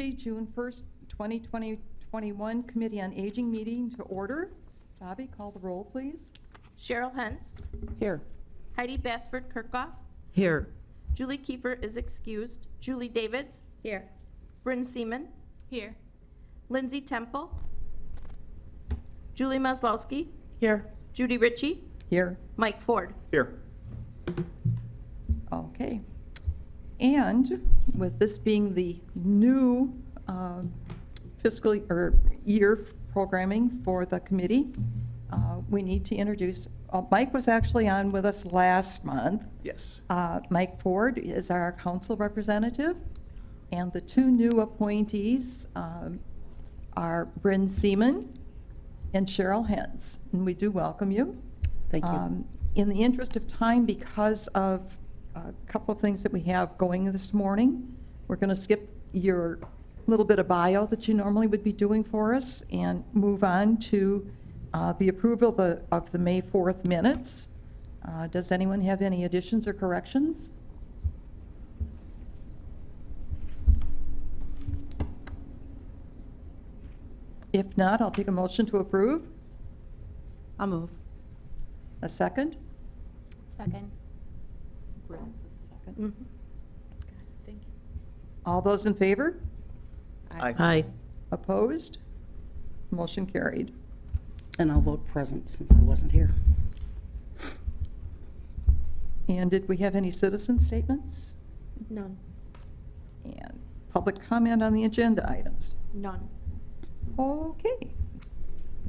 Tuesday, June 1st, 2021 Committee on Aging meeting to order. Bobby, call the roll, please. Cheryl Hentz. Here. Heidi Bassford Kirkhoff. Here. Julie Kiefer is excused. Julie Davids. Here. Bryn Seaman. Here. Lindsay Temple. Julie Maslowski. Here. Judy Ritchie. Here. Mike Ford. Here. Okay. And with this being the new fiscal or year programming for the committee, we need to introduce, Mike was actually on with us last month. Yes. Mike Ford is our council representative, and the two new appointees are Bryn Seaman and Cheryl Hentz, and we do welcome you. Thank you. In the interest of time, because of a couple of things that we have going this morning, we're going to skip your little bit of bio that you normally would be doing for us and move on to the approval of the May 4th minutes. Does anyone have any additions or corrections? If not, I'll take a motion to approve. I'll move. A second? Second. Second. Thank you. All those in favor? Aye. Aye. Opposed? Motion carried. And I'll vote present since I wasn't here. And did we have any citizen statements? None. And public comment on the agenda items? None. Okay.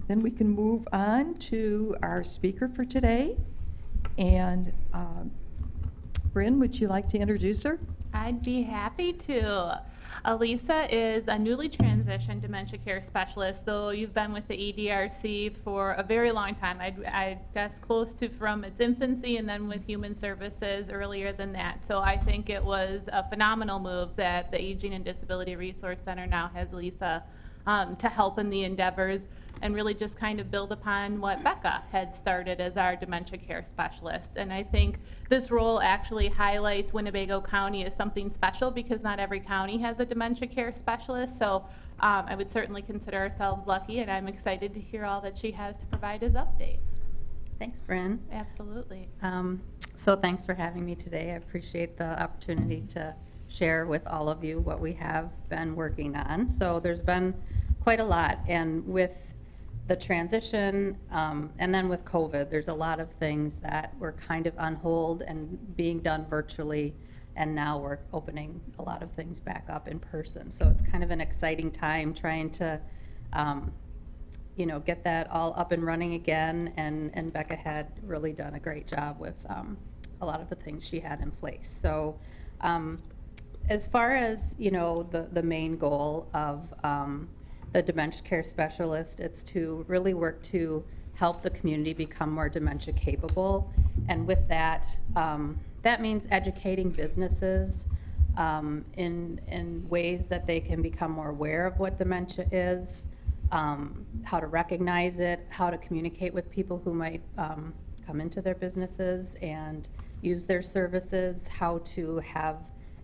Then we can move on to our speaker for today. And Bryn, would you like to introduce her? I'd be happy to. Elisa is a newly transitioned dementia care specialist, though you've been with the EDRC for a very long time. I guess close to from its infancy, and then with Human Services earlier than that. So I think it was a phenomenal move that the Aging and Disability Resource Center now has Lisa to help in the endeavors and really just kind of build upon what Becca had started as our dementia care specialist. And I think this role actually highlights Winnebago County as something special because not every county has a dementia care specialist. So I would certainly consider ourselves lucky, and I'm excited to hear all that she has to provide as updates. Thanks, Bryn. Absolutely. So thanks for having me today. I appreciate the opportunity to share with all of you what we have been working on. So there's been quite a lot, and with the transition and then with COVID, there's a lot of things that were kind of on hold and being done virtually, and now we're opening a lot of things back up in person. So it's kind of an exciting time trying to get that all up and running again, and Becca had really done a great job with a lot of the things she had in place. So as far as the main goal of the dementia care specialist, it's to really work to help the community become more dementia capable, and with that that means educating businesses in ways that they can become more aware of what dementia is, how to recognize it, how to communicate with people who might come into their businesses and use their services, how to have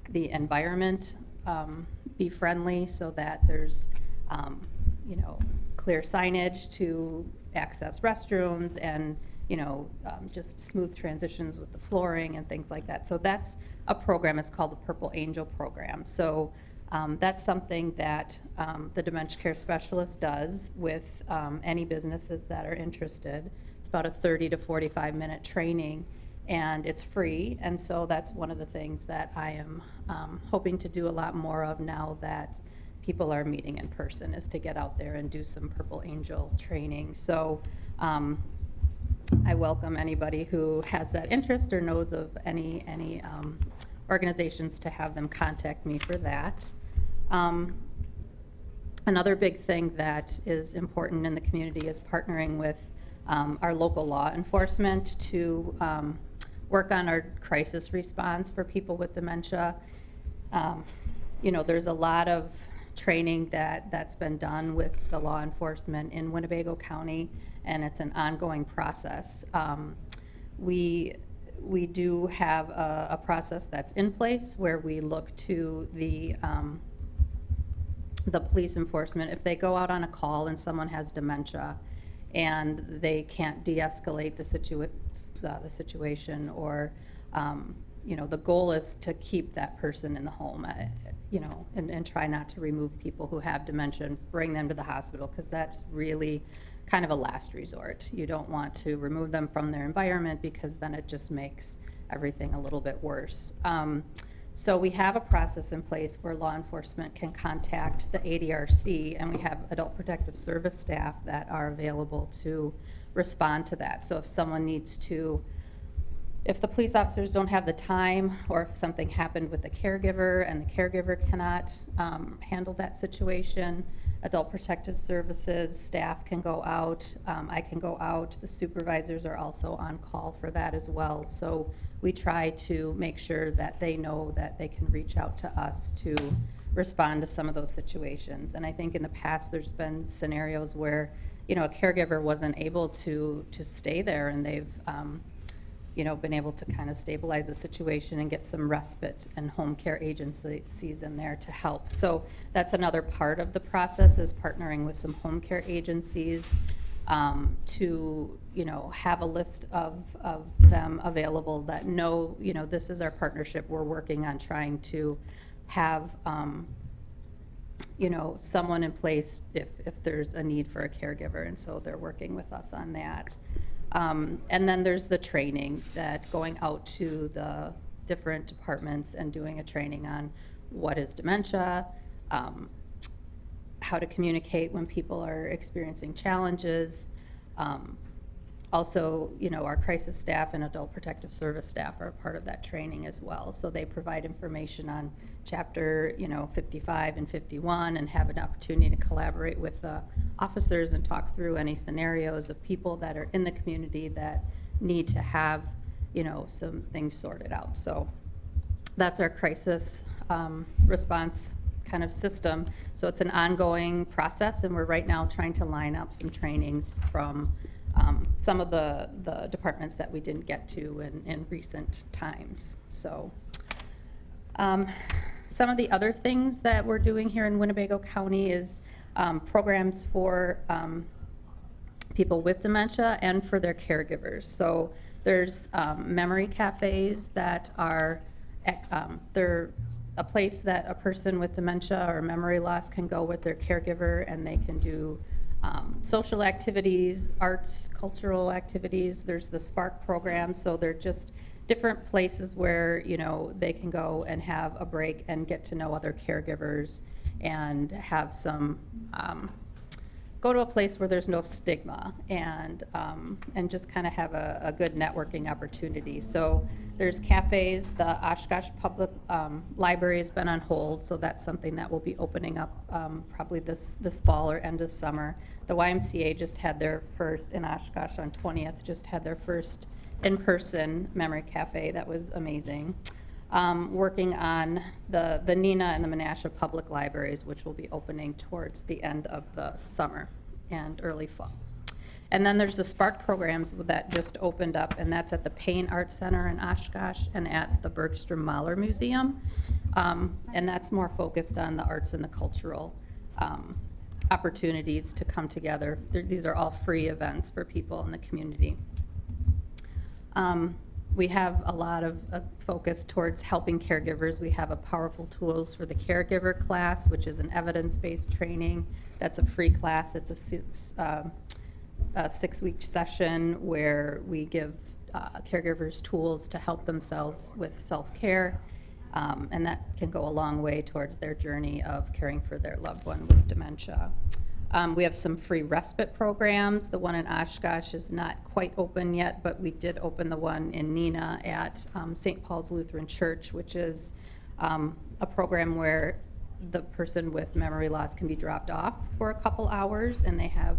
the environment be friendly so that there's clear signage to access restrooms and just smooth transitions with the flooring and things like that. So that's a program. It's called the Purple Angel program. So that's something that the dementia care specialist does with any businesses that are interested. It's about a 30 to 45 minute training, and it's free. And so that's one of the things that I am hoping to do a lot more of now that people are meeting in person, is to get out there and do some Purple Angel training. So I welcome anybody who has that interest or knows of any organizations to have them contact me for that. Another big thing that is important in the community is partnering with our local law enforcement to work on our crisis response for people with dementia. There's a lot of training that's been done with the law enforcement in Winnebago County, and it's an ongoing process. We do have a process that's in place where we look to the the police enforcement, if they go out on a call and someone has dementia and they can't de-escalate the situation, or, you know, the goal is to keep that person in the home, you know, and try not to remove people who have dementia and bring them to the hospital, because that's really kind of a last resort. You don't want to remove them from their environment, because then it just makes everything a little bit worse. So we have a process in place where law enforcement can contact the ADRC, and we have Adult Protective Service staff that are available to respond to that. So if someone needs to, if the police officers don't have the time, or if something happened with the caregiver and the caregiver cannot handle that situation, Adult Protective Services staff can go out. I can go out. The supervisors are also on call for that as well. So we try to make sure that they know that they can reach out to us to respond to some of those situations. And I think in the past, there's been scenarios where, you know, a caregiver wasn't able to stay there, and they've, you know, been able to kind of stabilize the situation and get some respite and home care agencies in there to help. So that's another part of the process, is partnering with some home care agencies to, you know, have a list of them available that know, you know, this is our partnership. We're working on trying to have, you know, someone in place if there's a need for a caregiver, and so they're working with us on that. And then there's the training, that going out to the different departments and doing a training on what is dementia, how to communicate when people are experiencing challenges. Also, you know, our crisis staff and Adult Protective Service staff are a part of that training as well. So they provide information on chapter, you know, 55 and 51, and have an opportunity to collaborate with the officers and talk through any scenarios of people that are in the community that need to have, you know, some things sorted out. So that's our crisis response kind of system. So it's an ongoing process, and we're right now trying to line up some trainings from some of the departments that we didn't get to in recent times. So some of the other things that we're doing here in Winnebago County is programs for people with dementia and for their caregivers. So there's memory cafes that are, they're a place that a person with dementia or memory loss can go with their caregiver, and they can do social activities, arts, cultural activities. There's the Spark program, so they're just different places where, you know, they can go and have a break and get to know other caregivers, and have some, go to a place where there's no stigma, and just kind of have a good networking opportunity. So there's cafes. The Oshkosh Public Library has been on hold, so that's something that will be opening up probably this fall or end of summer. The YMCA just had their first, in Oshkosh on 20th, just had their first in-person memory cafe. That was amazing. Working on the Neenah and the Menasha Public Libraries, which will be opening towards the end of the summer and early fall. And then there's the Spark programs that just opened up, and that's at the Payne Art Center in Oshkosh and at the Bergstrom Mahler Museum. And that's more focused on the arts and the cultural opportunities to come together. These are all free events for people in the community. We have a lot of focus towards helping caregivers. We have a Powerful Tools for the Caregiver class, which is an evidence-based training. That's a free class. It's a 6-week session where we give caregivers tools to help themselves with self-care, and that can go a long way towards their journey of caring for their loved one with dementia. We have some free respite programs. The one in Oshkosh is not quite open yet, but we did open the one in Neenah at St. Paul's Lutheran Church, which is a program where the person with memory loss can be dropped off for a couple hours, and they have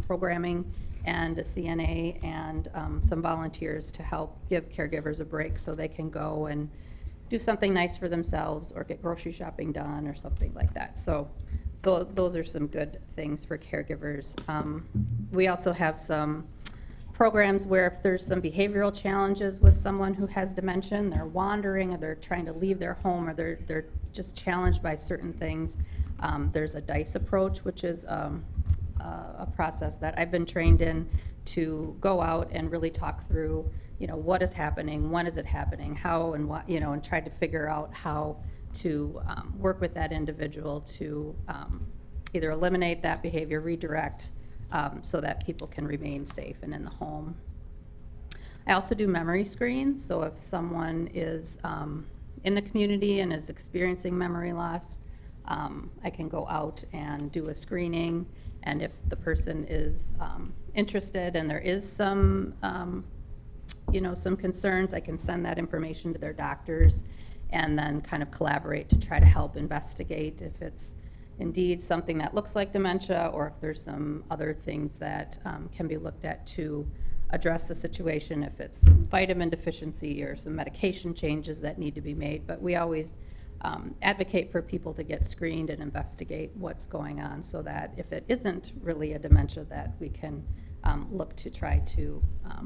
programming and a CNA and some volunteers to help give caregivers a break so they can go and do something nice for themselves or get grocery shopping done or something like that. So those are some good things for caregivers. We also have some programs where if there's some behavioral challenges with someone who has dementia, and they're wandering, or they're trying to leave their home, or they're just challenged by certain things. There's a DICE approach, which is a process that I've been trained in to go out and really talk through, what is happening, when is it happening, how and what, and try to figure out how to work with that individual to either eliminate that behavior, redirect, so that people can remain safe and in the home. I also do memory screens, so if someone is in the community and is experiencing memory loss, I can go out and do a screening, and if the person is interested and there is some, some concerns, I can send that information to their doctors and then kind of collaborate to try to help investigate if it's indeed something that looks like dementia, or if there's some other things that can be looked at to address the situation, if it's vitamin deficiency or some medication changes that need to be made. But we always advocate for people to get screened and investigate what's going on, so that if it isn't really a dementia, that we can look to try to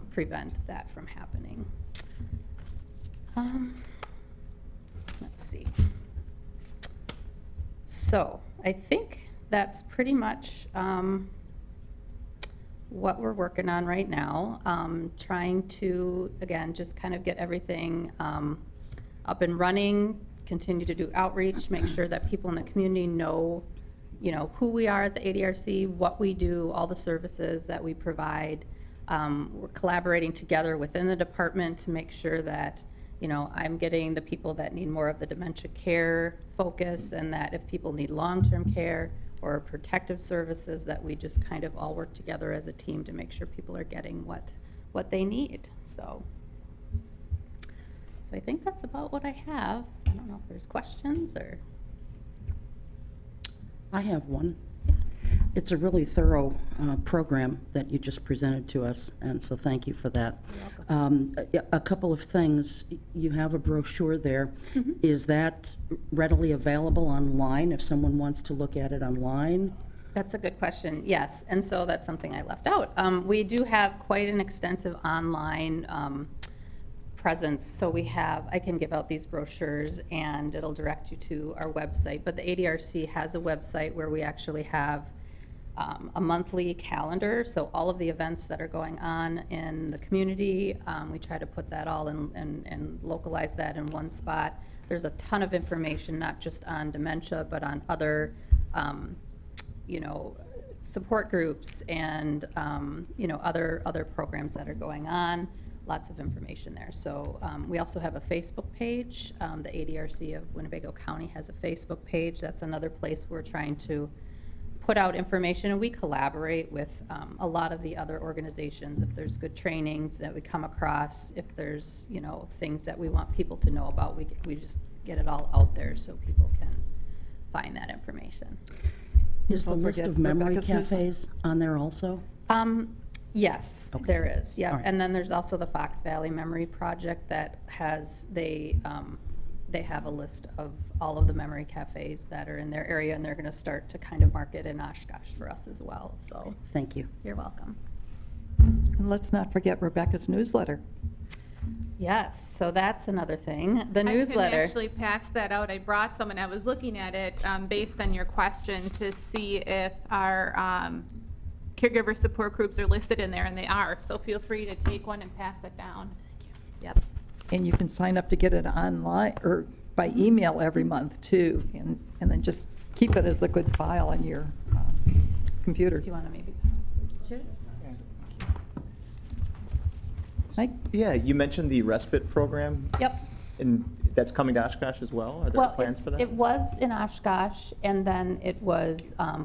prevent that from happening. Let's see. So I think that's pretty much what we're working on right now. Trying to, again, just kind of get everything up and running, continue to do outreach, make sure that people in the community know, who we are at the ADRC, what we do, all the services that we provide. We're collaborating together within the department to make sure that, I'm getting the people that need more of the dementia care focus, and that if people need long-term care or protective services, that we just kind of all work together as a team to make sure people are getting what they need. So I think that's about what I have. I don't know if there's questions or. I have one. It's a really thorough program that you just presented to us, and so thank you for that. You're welcome. A couple of things. You have a brochure there. Mm-hmm. Is that readily available online if someone wants to look at it online? That's a good question, yes, and so that's something I left out. We do have quite an extensive online presence, so I can give out these brochures and it'll direct you to our website, but the ADRC has a website where we actually have a monthly calendar, so all of the events that are going on in the community, we try to put that all in and localize that in one spot. There's a ton of information, not just on dementia, but on other support groups and other programs that are going on. Lots of information there. So we also have a Facebook page. The ADRC of Winnebago County has a Facebook page. That's another place we're trying to put out information, and we collaborate with a lot of the other organizations. If there's good trainings that we come across, if there's things that we want people to know about, we just get it all out there so people can find that information. Is the Don't list forget of memory Rebecca's newsletter. cafes on there also? Yes, Okay. there is, yeah. All right. And then there's also the Fox Valley Memory Project that they have a list of all of the memory cafes that are in their area, and they're going to start to kind of market in Oshkosh for us as well. So Thank you. you're welcome. And let's not forget Rebecca's newsletter. Yes, so that's another thing. The I newsletter. can actually pass that out. I brought some, and I was looking at it based on your question to see if our caregiver support groups are listed in there, and they are. So feel free to take one and pass it down. Thank you. Yep. And you can sign up to get it online or by email every month too, and then just keep it as a good file on your computer. Do you want to maybe? Sure. Mike? Yeah, you mentioned the Respite Program, Yep. and that's coming to Oshkosh as well? Are there Well, plans for that? it was in Oshkosh, and then it was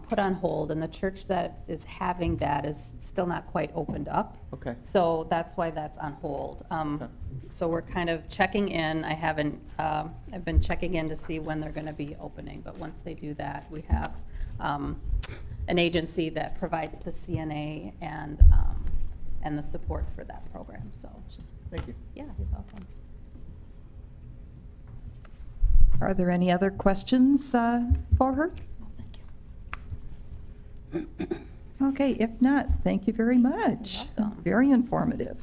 put on hold, and the church that is having that is still not quite opened up. Okay. So that's why that's on hold. Okay. So we're kind of checking in. I've been checking in to see when they're going to be opening, but once they do that, we have an agency that provides the CNA and the support for that program, so. Thank you. Yeah, you're welcome. Are there any other questions for her? Thank you. Okay, if not, thank you very much. You're welcome. Very informative.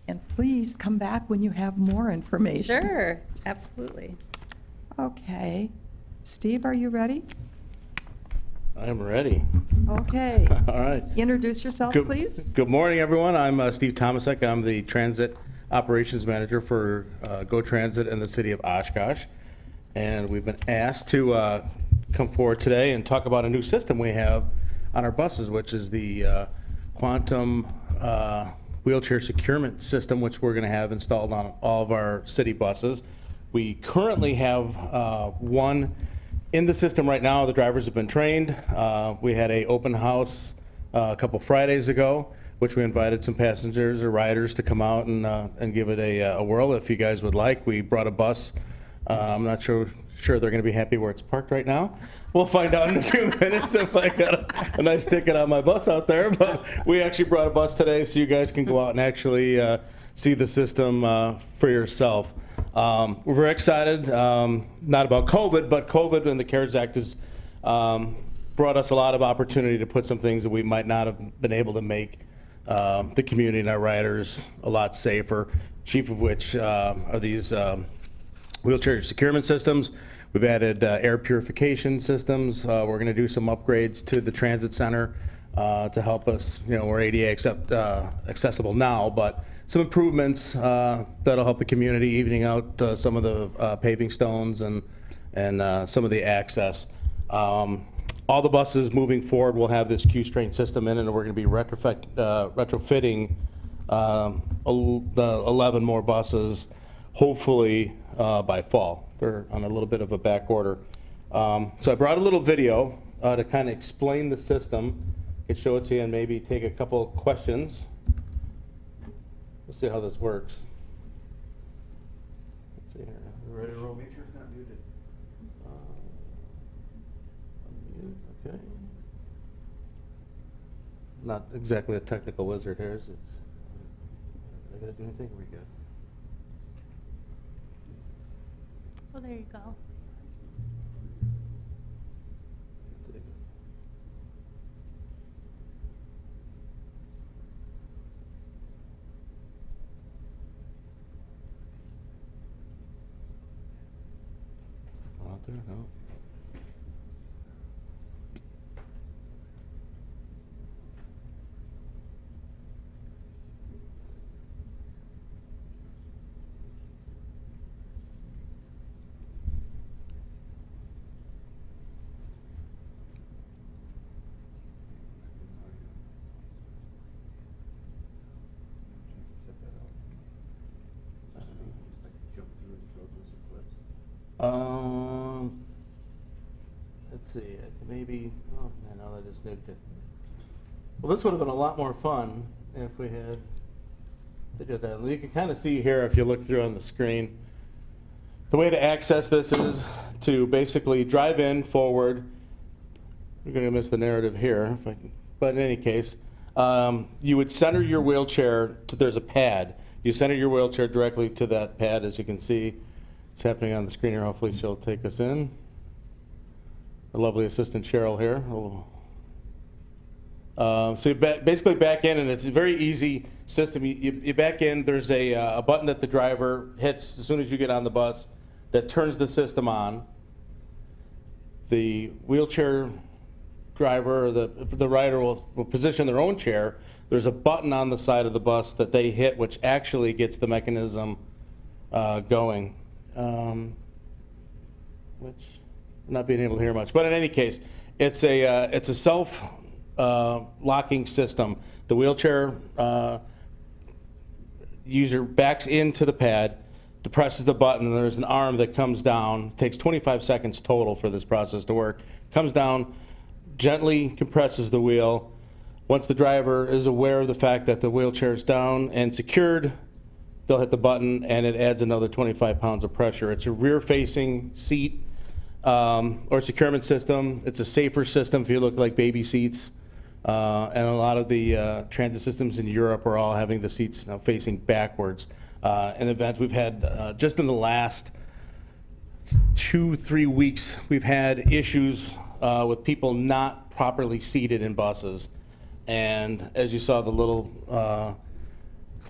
And please come back when you have more information. Sure, absolutely. Okay. Steve, are you ready? I'm ready. Okay. All right. Introduce yourself, Good- please. Good morning, everyone. I'm Steve Tomasek. I'm the Transit Operations Manager for Go Transit in the city of Oshkosh. And we've been asked to come forward today and talk about a new system we have on our buses, which is the Quantum wheelchair securement system, which we're going to have installed on all of our city buses. We currently have one in the system right now. The drivers have been trained. We had a open house a couple Fridays ago, which we invited some passengers or riders to come out and give it a whirl if you guys would like. We brought a bus. I'm not sure they're going to be happy where it's parked right now. We'll find out in a few minutes if I got a nice ticket on my bus out there. But we actually brought a bus today so you guys can go out and actually see the system for yourself. We're very excited, not about COVID, but COVID and the CARES Act has brought us a lot of opportunity to put some things that we might not have been able to make the community and our riders a lot safer, chief of which are these wheelchair securement systems. We've added air purification systems. We're going to do some upgrades to the transit center to help us. We're ADA accessible now, but some improvements that'll help the community, evening out some of the paving stones and some of the access. All the buses moving forward will have this Q-strain system in it, and we're going to be retrofitting the 11 more buses, hopefully by fall. They're on a little bit of a back order. So I brought a little video to kind of explain the system. I could show it to you and maybe take a couple of questions. We'll see how this works. Let's see here. We ready to roll? Make sure it's not muted. Unmute, okay. Not exactly a technical wizard here. I gotta do anything? Are we good? Oh, there you go. Let's see. Out there? No. Let's see, maybe, oh man, now I just nuked it. Well, this would have been a lot more fun if we had, they did that. You can kind of see here if you look through on the screen. The way to access this is to basically drive in forward. We're going to miss the narrative here, if I can, but in any case, you would center your wheelchair to, there's a pad. You center your wheelchair directly to that pad, as you can see. It's happening on the screen here. Hopefully she'll take us in. Our lovely assistant Cheryl here. So you basically back in, and it's a very easy system. You back in, there's a button that the driver hits as soon as you get on the bus that turns the system on. The wheelchair driver or the rider will position their own chair. There's a button on the side of the bus that they hit, which actually gets the mechanism going. Which I'm not being able to hear much, but in any case, it's a self locking system. The wheelchair user backs into the pad, depresses the button, and there's an arm that comes down. It takes 25 seconds total for this process to work. Comes down, gently compresses the wheel. Once the driver is aware of the fact that the wheelchair is down and secured, they'll hit the button and it adds another 25 pounds of pressure. It's a rear-facing seat or securement system. It's a safer system if you look like baby seats. And a lot of the transit systems in Europe are all having the seats now facing backwards. In the event we've had, just in the last 2-3 weeks, we've had issues with people not properly seated in buses. And as you saw the little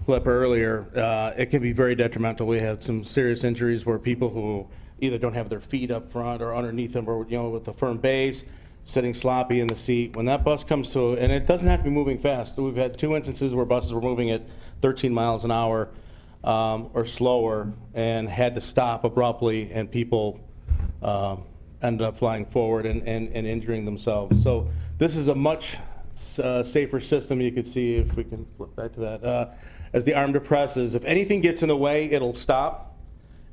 clip earlier, it can be very detrimental. We had some serious injuries where people who either don't have their feet up front or underneath them, or with a firm base, sitting sloppy in the seat. When that bus comes to, and it doesn't have to be moving fast. We've had 2 instances where buses were moving at 13 miles an hour or slower and had to stop abruptly, and people ended up flying forward and injuring themselves. So this is a much safer system. You can see, if we can flip back to that, as the arm depresses, if anything gets in the way, it'll stop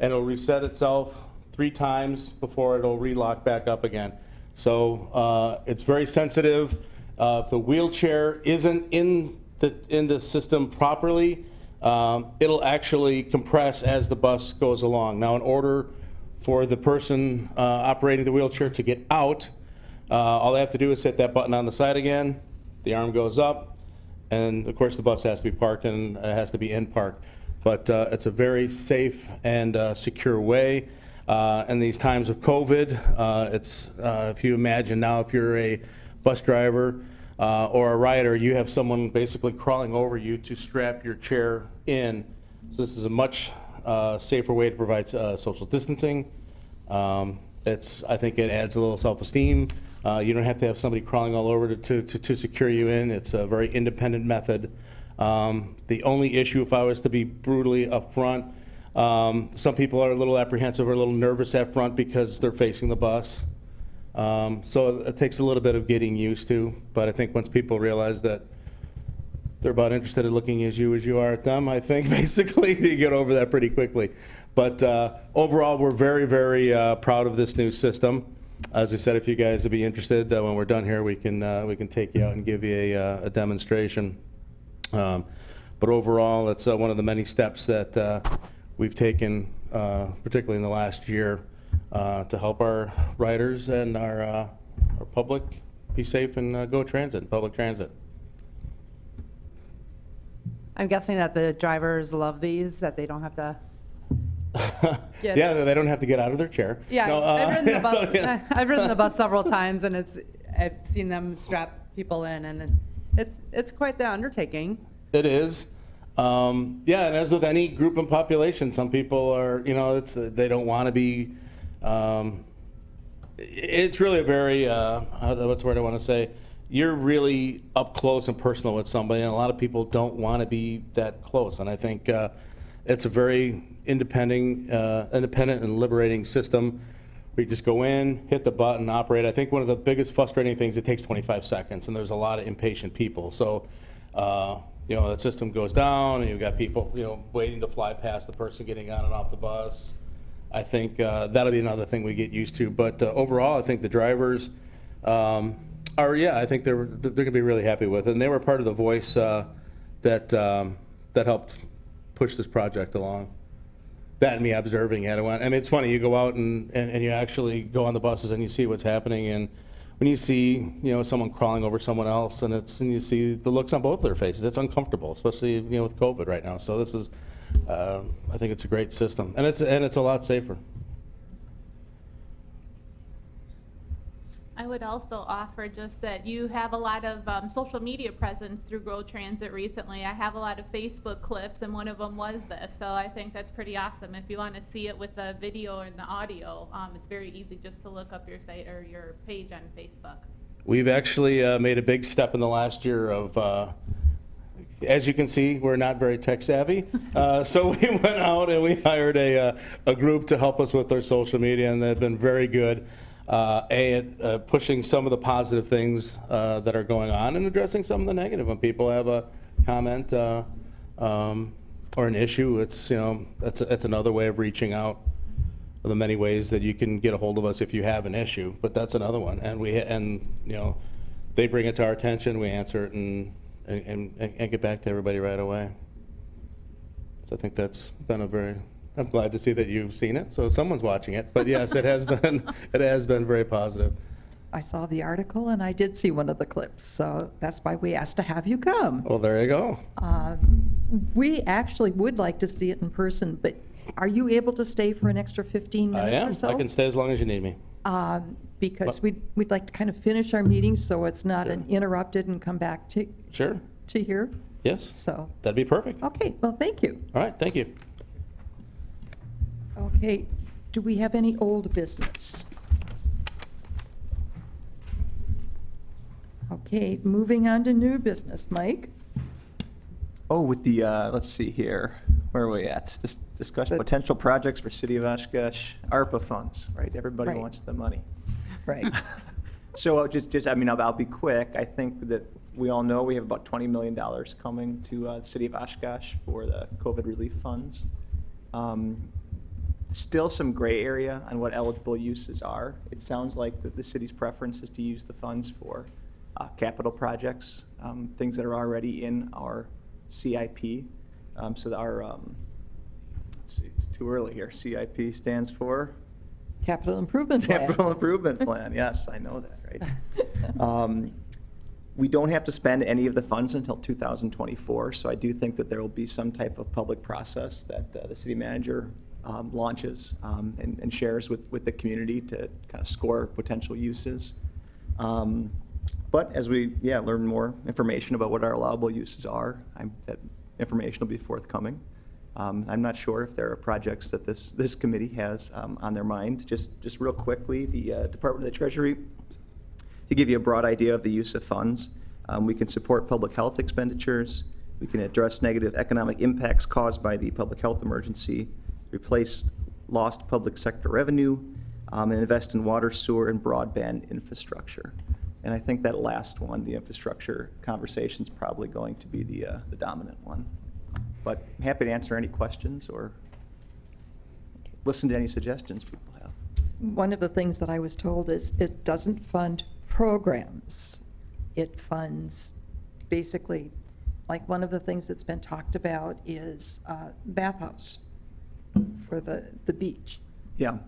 and it'll reset itself 3 times before it'll relock back up again. So it's very sensitive. If the wheelchair isn't in the system properly, it'll actually compress as the bus goes along. Now, in order for the person operating the wheelchair to get out, all they have to do is hit that button on the side again, the arm goes up, and of course the bus has to be parked and it has to be in park. But it's a very safe and secure way. In these times of COVID, it's, if you imagine now, if you're a bus driver or a rider, you have someone basically crawling over you to strap your chair in. So this is a much safer way to provide social distancing. I think it adds a little self-esteem. You don't have to have somebody crawling all over to secure you in. It's a very independent method. The only issue, if I was to be brutally upfront, some people are a little apprehensive or a little nervous at front because they're facing the bus. So it takes a little bit of getting used to, but I think once people realize that they're about interested in looking as you are at them, I think basically you get over that pretty quickly. But overall, we're very, very proud of this new system. As I said, if you guys would be interested, when we're done here, we can take you out and give you a demonstration. But overall, it's one of the many steps that we've taken, particularly in the last year, to help our riders and our public be safe and go transit, public transit. I'm guessing that the drivers love these, that they don't have to. Yeah, they don't have to get out of their chair. Yeah, No, I've ridden the bus. so, yeah. I've ridden the bus several times, and I've seen them strap people in, and it's quite the undertaking. It is. Yeah, and as with any group and population, some people are, they don't want to be, it's really a very, what's the word I want to say? You're really up close and personal with somebody, and a lot of people don't want to be that close. And I think it's a very independent and liberating system where you just go in, hit the button, operate. I think one of the biggest frustrating things, it takes 25 seconds, and there's a lot of impatient people. So, the system goes down, and you've got people, waiting to fly past the person getting on and off the bus. I think that'll be another thing we get used to. But overall, I think the drivers I think they're going to be really happy with it. And they were part of the voice that helped push this project along. That and me observing it. I mean, it's funny, you go out and you actually go on the buses and you see what's happening, and when you see, someone crawling over someone else, and you see the looks on both their faces, it's uncomfortable, especially, with COVID right now. So this is, I think it's a great system, and it's a lot safer. I would also offer just that you have a lot of social media presence through Grow Transit recently. I have a lot of Facebook clips, and one of them was this, so I think that's pretty awesome. If you want to see it with the video and the audio, it's very easy just to look up your site or your page on Facebook. We've actually made a big step in the last year of, as you can see, we're not very tech savvy, so we went out and we hired a group to help us with our social media, and they've been very good. At pushing some of the positive things that are going on and addressing some of the negative. When people have a comment or an issue, it's that's another way of reaching out. The many ways that you can get a hold of us if you have an issue, but that's another one. And they bring it to our attention, we answer it, and get back to everybody right away. So I think that's been I'm glad to see that you've seen it, so someone's watching it. But yes, it has been very positive. I saw the article, and I did see one of the clips, so that's why we asked to have you come. Well, there you go. We actually would like to see it in person, but are you able to stay for an extra 15 minutes or so? I can stay as long as you need me. Because we'd like to kind of finish our meeting so it's not an interrupted and come back to Sure. here. Yes, So, that'd be perfect. All okay, well, thank you. right, thank you. Okay, do we have any old business? Okay, moving on to new business. Mike? Oh, with the, let's see here, where are we at? Discuss The- potential projects for City of Oshkosh, ARPA funds, right? Everybody Right. wants the money. Right. So I mean, I'll be quick. I think that we all know we have about $20 million coming to the City of Oshkosh for the COVID relief funds. Still some gray area on what eligible uses are. It sounds like the city's preference is to use the funds for capital projects, things that are already in our CIP. So our, let's see, it's too early here. CIP stands for? Capital Improvement Plan. Capital Improvement Plan, yes, I know that, right? We don't have to spend any of the funds until 2024, so I do think that there will be some type of public process that the city manager launches and shares with the community to kind of score potential uses. But as we, learn more information about what our allowable uses are, that information will be forthcoming. I'm not sure if there are projects that this committee has on their mind. Just real quickly, the Department of the Treasury, to give you a broad idea of the use of funds, we can support public health expenditures, we can address negative economic impacts caused by the public health emergency, replace lost public sector revenue, and invest in water, sewer, and broadband infrastructure. And I think that last one, the infrastructure conversation, is probably going to be the dominant one. But happy to answer any questions or listen to any suggestions people have. One of the things that I was told is it doesn't fund programs. It funds, basically, like one of the things that's been talked about is bathhouse for the beach. Yeah.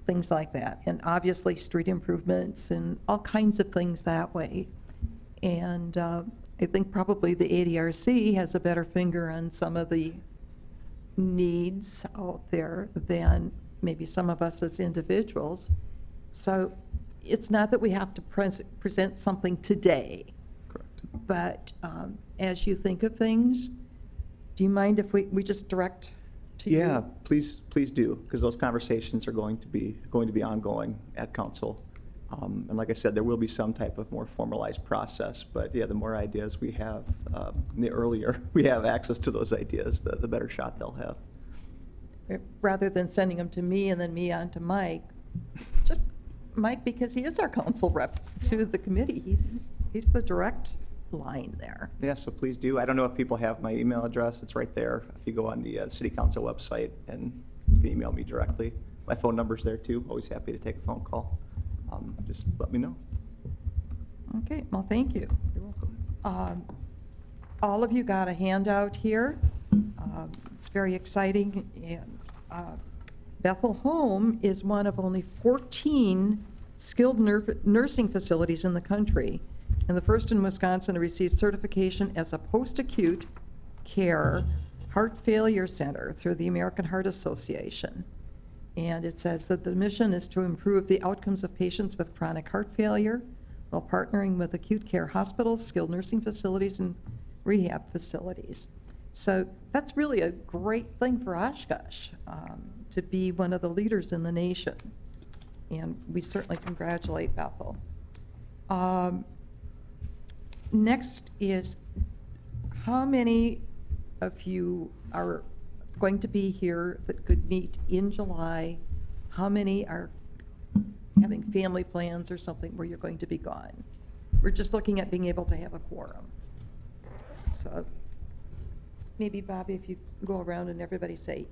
Things like that. And obviously, street improvements and all kinds of things that way. And I think probably the ADRC has a better finger on some of the needs out there than maybe some of us as individuals. So it's not that we have to present something today, Correct. but as you think of things, do you mind if we just direct to you? Yeah, please do, because those conversations are going to be ongoing at council. And like I said, there will be some type of more formalized process, but the more ideas we have, the earlier we have access to those ideas, the better shot they'll have. Rather than sending them to me and then me on to Mike, just Mike, because he is our council rep to the committee. He's the direct line there. Yeah, so please do. I don't know if people have my email address. It's right there. If you go on the city council website and you can email me directly. My phone number's there too. Always happy to take a phone call. Just let me know. Okay, well, thank you. You're welcome. All of you got a handout here. It's very exciting. And Bethel Home is one of only 14 skilled nursing facilities in the country, and the first in Wisconsin to receive certification as a post-acute care heart failure center through the American Heart Association. And it says that the mission is to improve the outcomes of patients with chronic heart failure while partnering with acute care hospitals, skilled nursing facilities, and rehab facilities. So that's really a great thing for Oshkosh, to be one of the leaders in the nation. And we certainly congratulate Bethel. Next is, how many of you are going to be here that could meet in July? How many are having family plans or something where you're going to be gone? We're just looking at being able to have a quorum. So maybe, Bobby, if you go around and everybody say,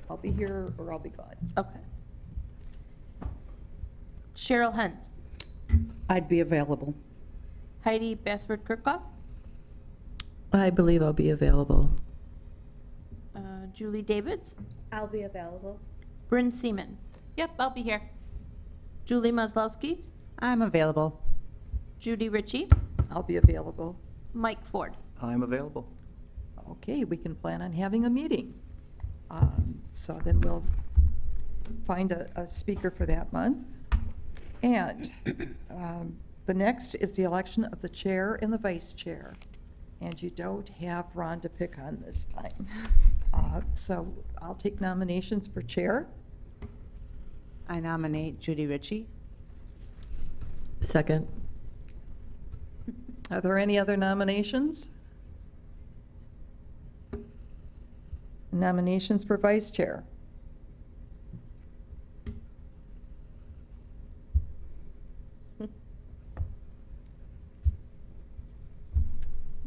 I'll be here or I'll be gone. Okay. Cheryl Hens. I'd be available. Heidi Bassford-Kirkhoff. I believe I'll be available. Julie Davids. I'll be available. Bryn Seaman. Yep, I'll be here. Julie Maslowski. I'm available. Judy Ritchie. I'll be available. Mike Ford. I'm available. Okay, we can plan on having a meeting. So then we'll find a speaker for that month. And the next is the election of the chair and the vice chair. and you don't have Ron to pick on this time. So I'll take nominations for chair. I nominate Judy Ritchie. Second. Are there any other nominations? Nominations for vice chair.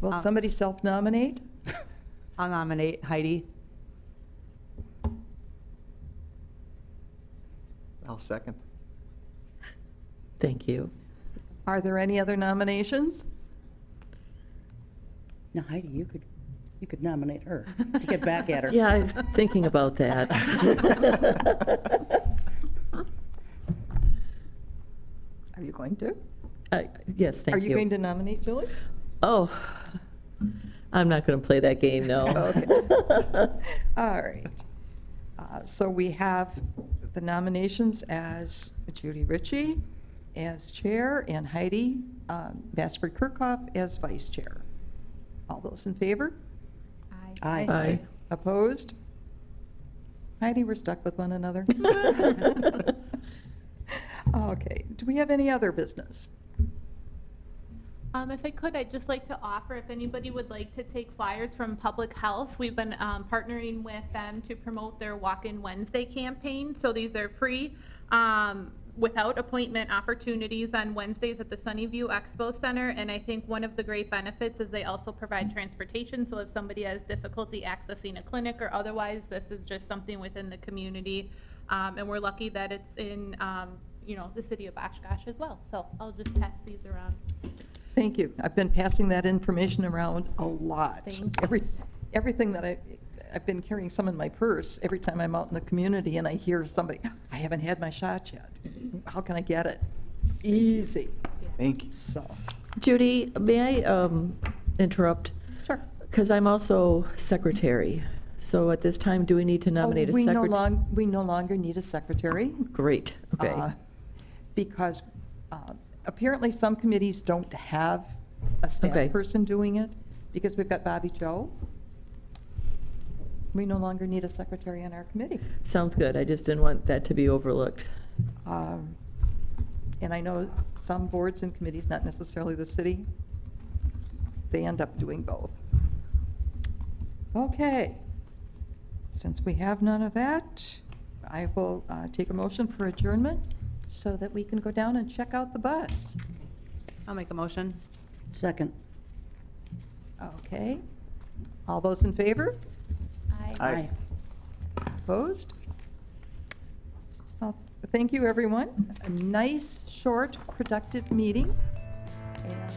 Will somebody self-nominate? I'll nominate Heidi. I'll second. Thank you. Are there any other nominations? Now Heidi, you could nominate her to get back at her. Yeah, I was thinking about that. Are you going to? Yes, thank Are you. you going to nominate Julie? Oh, I'm not going to play that game, no. Okay. All right. So we have the nominations as Judy Ritchie as chair and Heidi Basford Kirkhoff as vice chair. All those in favor? Aye. Aye. Opposed? Heidi, we're stuck with one another. Okay, do we have any other business? If I could, I'd just like to offer, if anybody would like to take flyers from Public Health, we've been partnering with them to promote their Walk-in Wednesday campaign. So these are free, without appointment opportunities on Wednesdays at the Sunnyview Expo Center. And I think one of the great benefits is they also provide transportation. So if somebody has difficulty accessing a clinic or otherwise, this is just something within the community. And we're lucky that it's in, the city of Oshkosh as well. So I'll just pass these around. Thank you. I've been passing that information around a lot. Thank you. Everything that I've been carrying some in my purse every time I'm out in the community and I hear somebody, I haven't had my shot yet. How can I get it? Easy. Thank you. So, Judy, may I sure. interrupt? Because I'm also secretary. So at this time, do we need to nominate a We secretary? we no longer need a secretary. Great, okay. Because apparently some committees don't have a Okay. staff person doing it, because we've got Bobby Joe. We no longer need a secretary on our committee. Sounds good. I just didn't want that to be overlooked. And I know some boards and committees, not necessarily the city, they end up doing both. Okay. Since we have none of that, I will take a motion for adjournment so that we can go down and check out the bus. I'll make a motion. Second. Okay. All those in favor? Aye. Opposed? Well, thank you, everyone. A nice, short, productive meeting. And